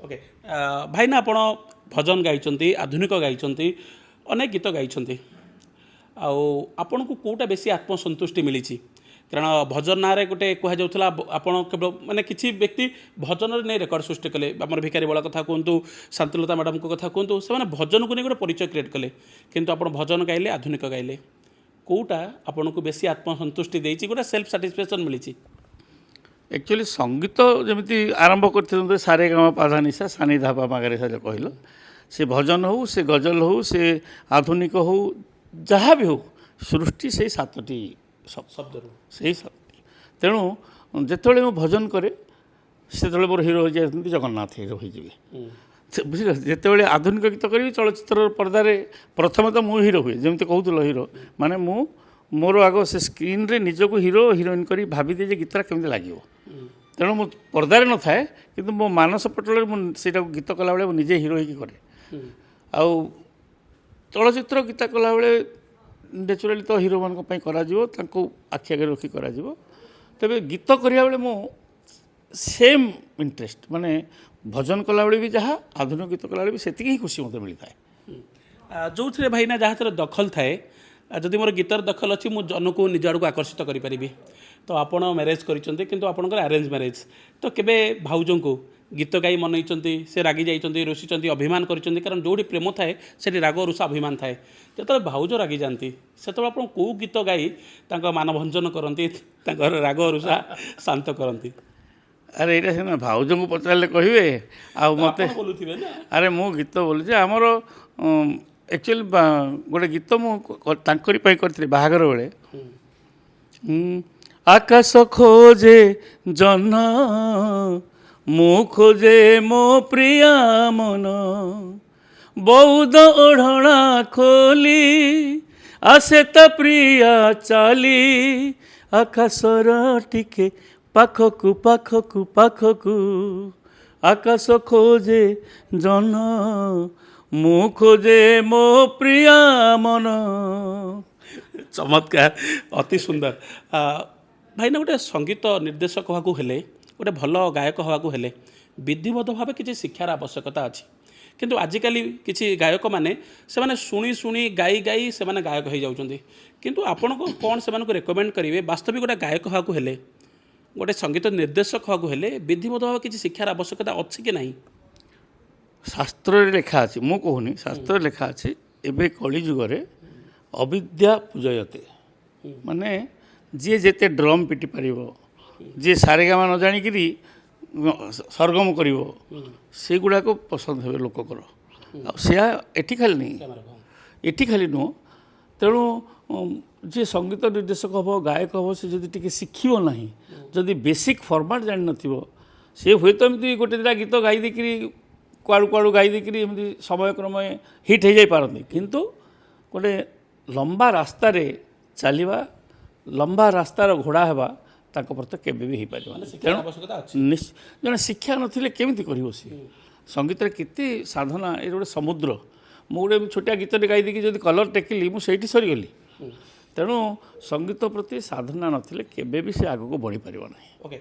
Okay भाईना आपण भजन गाई आधुनिक गाई अनेक गीत गाई आपण को कोटा बेसी आत्मसंतुष्टि मिली कारण भजन ना गोटे कहला आपण केवल माने किसी व्यक्ति भजन नहीं रेकर्ड सृष्टि कले आम भिखारी बड़ा कथा कहतु शांतिलता मैडम को कथा कहतु से भजन को नहीं गोटे परिचय क्रिएट कले किंतु आपण भजन गाइले आधुनिक गाइले कोटा आपन को बेसी आत्मसंतुष्टि देछि गोटे सेल्फ साटिस्फैक्शन मिली एक्चुअली संगीत जमी आरंभ करते सारे गाँव पाधा निशा सानी धापा मागरे जो कहल से भजन हो से गजल हो से आधुनिक हो जहाँ भी हो सृष्टि से सातटी शब्द से तेणु जिते मु भजन करे से मोर हिरो हो जाती जगन्नाथ हिरो हो बुझे जिते आधुनिक गीत करी चलचित्र पर्दारे प्रथम तो मु हिरो हुए जमी कहूल हिरो माने मु मोर आग से स्क्रीन रे निजक हिरो हिरोइन करी भाभी दिए गीतटा केमती लगे तेणु मु पर्दारे न थाए किंतु मो मानस पटल से गीत कला बेले निजे हिरो हो करे आउ चलचित्र गीत कला बेले नेचुराली तो हिरो मान करा आखि आगे रखी करा तेरे गीत करा बेले मो सेम इंटरेस्ट माने भजन कला बेले भी जहाँ आधुनिक गीत कला बेले भी सेतिक ही खुशी मत मिलता है जो थे भाईना जहाँ दखल थाए जदि मोर गीतर दखल अच्छी मुझे जन को निज आड़ आकर्षित करें तो आपण मैरेज कर अरेंज मैरेज तो केबे भाउजों को गीत गाई मनई से रागी जाइए रुषि अभिमान कर कारण जो प्रेम थाए से राग रुषा अभिमान थाए जो भाउज रागी जाती से आप कौ गीत गाई मानभंजन करती राग रुषा शांत करती अरे ये सीना भाउज को पचारे कहे आ मत अरे मु गीत बोलूँ आमर एक्चुअली गोटे गीत मुझे करी बाहागर बेले आकाश खोजे जन मु खोजे मो प्रिया मन बौद ओढ़णा खोली आसे त प्रिया चाली आकाशर टिके पाखकु पाखकु पाखकु आकाश खोजे जन मु खोजे मो प्रिया मन चमत्कार अति सुंदर भाईना गोटे संगीत निर्देशक हवा गोटे भल गायक हवा विधिवत भाव किसी शिक्षार आवश्यकता अच्छी किंतु आजिकल किसी गायक मैंने से शुणी शुणी गाई गाई से गायक हो जाउछंती किंतु आपण को कौन से रेकमेंड करेंगे वास्तविक गोटे गायक हवा गोटे संगीत निर्देशक हवा विधिवत भाव किसी शिक्षार आवश्यकता अच्छी कि नहीं शास्त्र लेखा अच्छी मु कहूनी शास्त्र लेखा अच्छी एवं कली जुगे अविद्या पूजयते माने जी जेते ड्रम पिटी पार जी सारेगामा न जाणिकी सरगम कर से गुड़ाक पसंद हे लोककर आठी खाली नहीं एटी खाली नुह तेणु जी संगीत निर्देशक हम गायक हम से जदि टी शिखो ना जदि बेसिक फर्माट जान नथिबो से हुए तो एमती गोटे दिटा गीत गाई देकरी कुआड़ू कुआड़ू गाई देकरी एमती समय क्रम हिट हो जाई पारती किंतु गोटे लंबा रास्तार चलवा लंबा रास्तार घोड़ा हेबा ताको पर तो केबे भी हो पार जन शिक्षा नथिले केमिति करिवो सी संगीत केते साधना ये गोटे समुद्र मु गोटे छोटिया गीत गाई देकी जदि कलर टेकिली मु सेठी सरीगली तेणु संगीत प्रति साधना नथिले केबे भी से आगको बढ़ी पारिबो नाही।